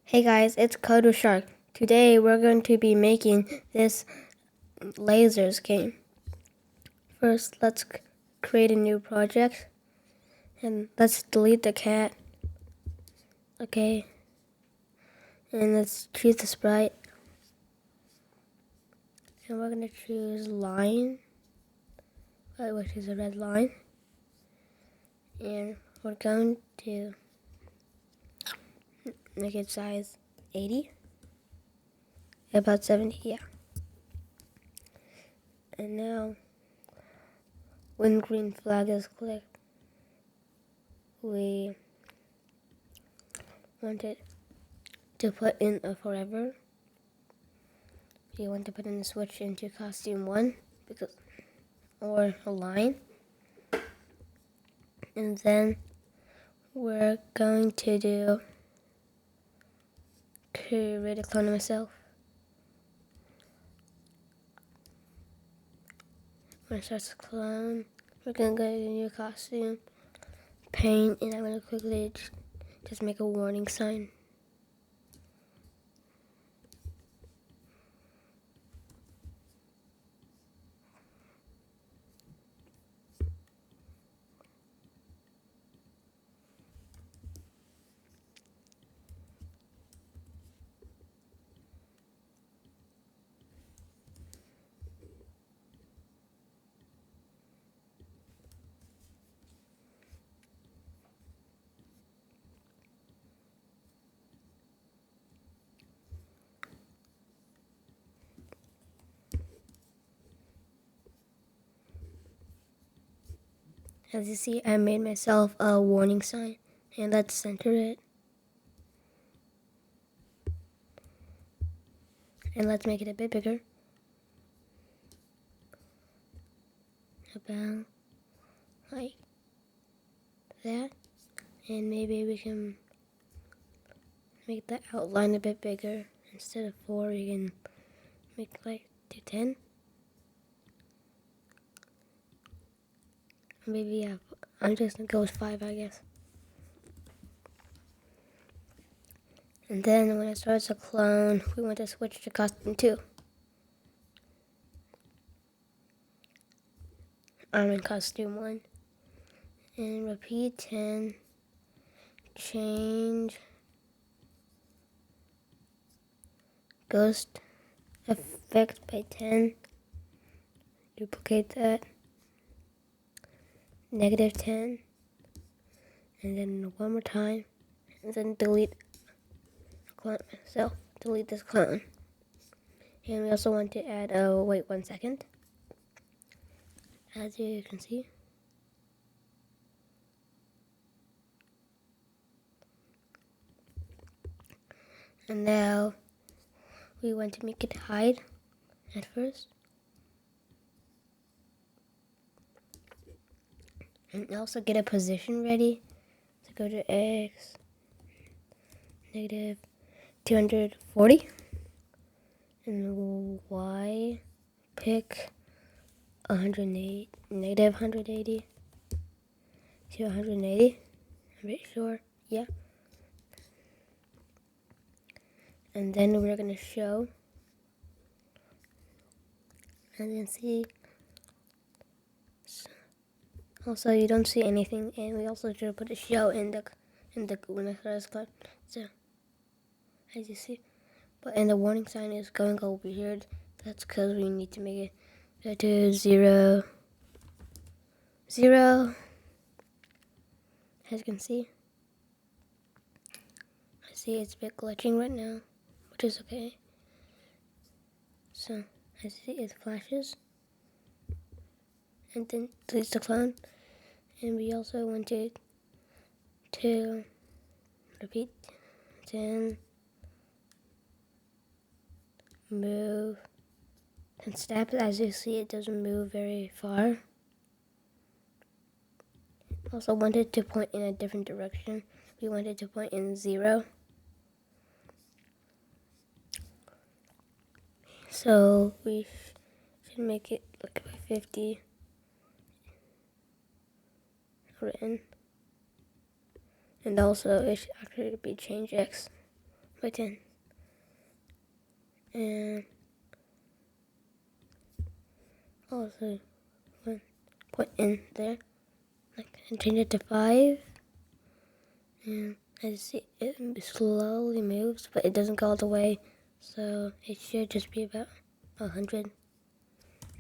Hey guys, it's Kodo Shark. Today we're going to be making this Lazers game. First, let's create a new project and let's delete the cat. Okay, and let's choose the sprite. And we're going to choose line, which is a red line. And we're going to make it size 80, about 70, yeah. And now, when green flag is clicked, we want it to put in a forever. You want to put in the switch into costume 1 or a line. And then we're going to do create a clone of myself. When it starts to clone, we're going to go to the new costume, paint, and I'm going to quickly just make a warning sign. As you see, I made myself a warning sign, and let's center it. And let's make it a bit bigger. About like that. And maybe we can make the outline a bit bigger. Instead of 4, we can make like to 10. Maybe, yeah, I'm just gonna go with 5, I guess. And then when it starts to clone, we want to switch to costume 2. I'm in costume 1. And repeat 10. Change ghost effect by 10. Duplicate that. Negative 10. And then one more time. And then delete clone. So delete this clone. And we also want to add, wait 1 second. As you can see. And now we want to make it hide at first. And also get a position ready. So go to X, negative 240. And Y, pick 108, negative 180 to 180. I'm pretty sure, yeah. And then we're going to show. And then see. Also, you don't see anything, and we also should put a show in the when it starts cloud. So, as you see, and the warning sign is going all weird. That's because we need to make it go to 0, 0. As you can see, I see it's a bit glitching right now, which is okay. So, as you see, it flashes, and then deletes the clone. And we also wanted to repeat 10, move, and step. As you see, it doesn't move very far. Also wanted to point in a different direction. We wanted to point in 0. So we should make it like 50 written. And also it should actually be change X by 10. And also put in there, and change it to 5. And as you see, it slowly moves, but it doesn't go all the way, so it should just be about 100.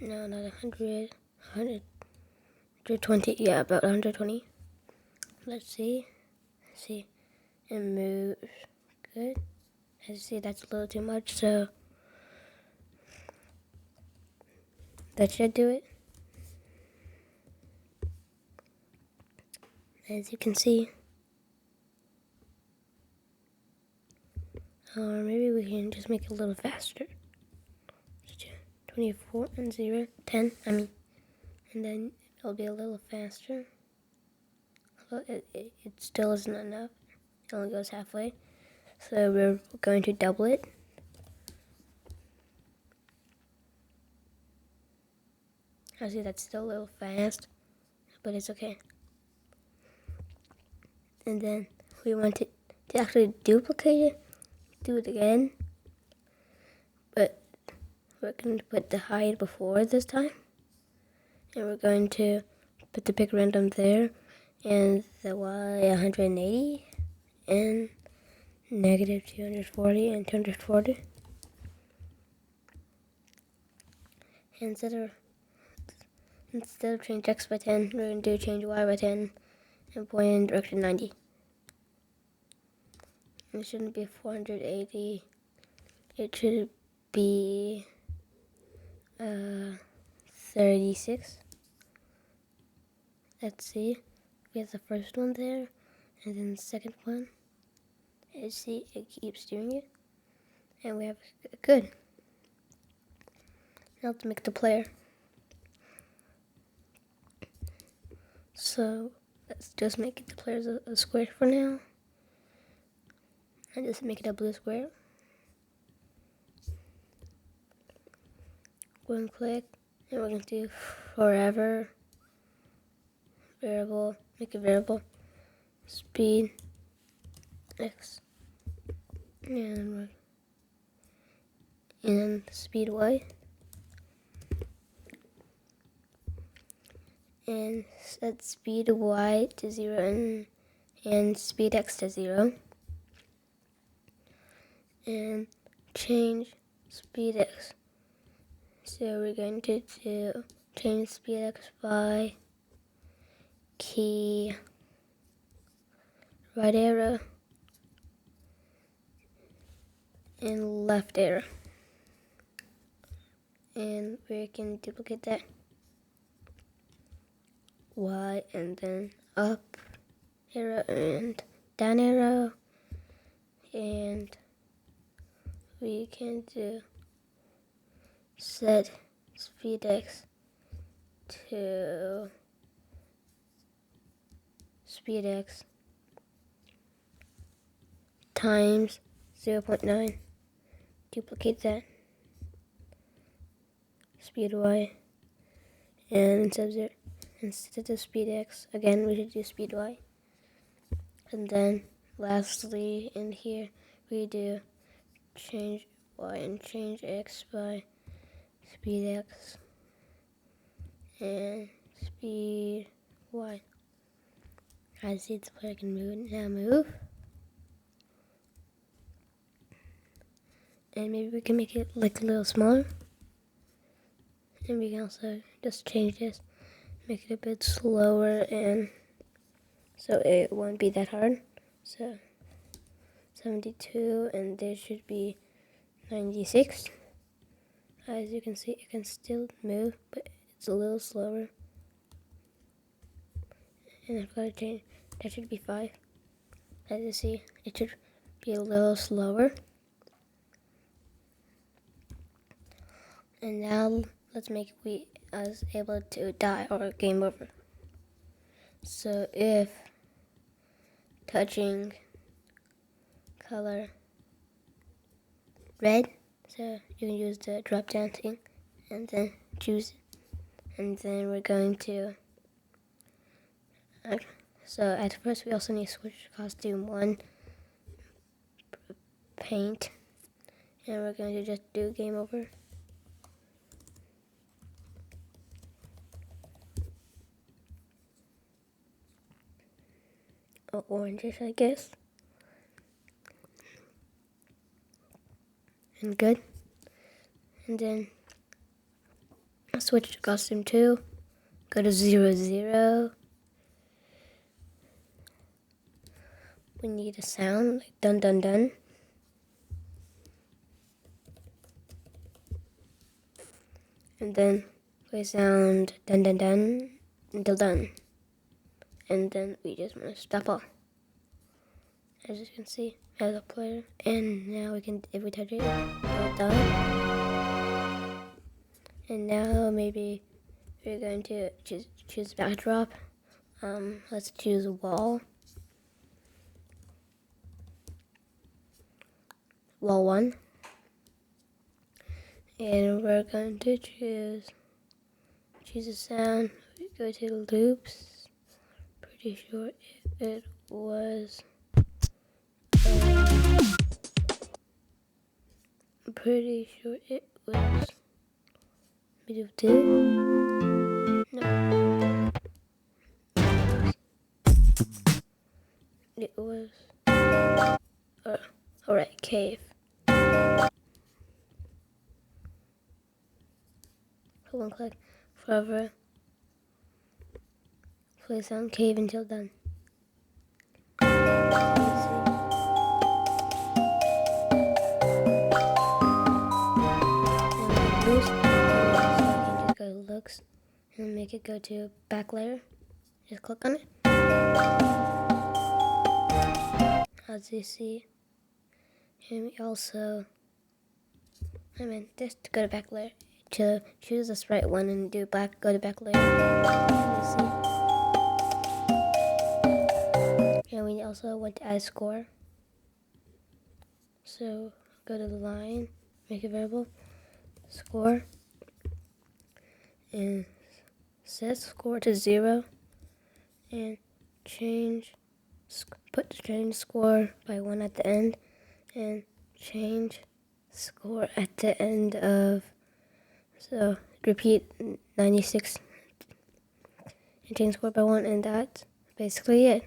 No, not 100. 120. Yeah, about 120. Let's see. See, it moves good. As you see, that's a little too much, so that should do it. As you can see. Or maybe we can just make it a little faster. 24 and 0, 10, and then it'll be a little faster. But it still isn't enough. It only goes halfway. So we're going to double it. I see that's still a little fast, but it's okay. And then we want to actually duplicate it, do it again, but we're going to put the height before this time. And we're going to put the pick random there, and the y 180, and negative 240 and 240. And instead of change x by 10, we're going to change y by 10 and point in direction 90. It shouldn't be 480. It should be 36. Let's see. We have the first one there, and then the second one. And see, it keeps doing it. And we have good. Now to make the player. So let's just make the players a square for now. And just make it a blue square. One click, and we're going to do forever variable, make a variable, speed x, and speed y, and set speed y to 0 and speed x to 0, and change speed x. So we're going to change speed x by key right arrow and left arrow. And we can duplicate that. Y and then up arrow and down arrow. And we can do set speed x to speed x times 0.9. Duplicate that. Speed y, and instead of speed x, again we should do speed y. And then lastly in here we do change y and change x by speed x and speed y. I see the player can move. And maybe we can make it like a little smaller. And we can also just change this, make it a bit slower, and so it won't be that hard. So 72, and there should be 96. As you can see, it can still move, but it's a little slower. And I've got to change, that should be 5. As you see, it should be a little slower. And now let's make us able to die or game over. So if touching color red, so you can use the drop down thing and then choose it. And then we're going to, so at first we also need to switch costume 1 paint, and we're going to just do game over. Or oranges, I guess. And good. And then switch to costume 2. Go to 0, 0. We need a sound like dun dun dun. And then we sound dun dun dun until done. And then we just want to stop all. As you can see, as a player. And now we can, if we touch it, we're done. And now maybe we're going to choose backdrop. Let's choose wall. Wall 1. And we're going to choose a sound. We go to loops. Pretty sure it was. I'm pretty sure it was video 2. No. It was. Alright, cave. One click. Forever. Play sound cave until done. Go to looks and make it go to back layer. Just click on it. As you see, and we also, just to go to back layer, to choose this right one and do back, go to back layer. And we also want to add score. So go to the line, make a variable, score. And set score to 0 and change score by 1 at the end and change score at the end of, so repeat 96 and change score by 1, and that's basically it.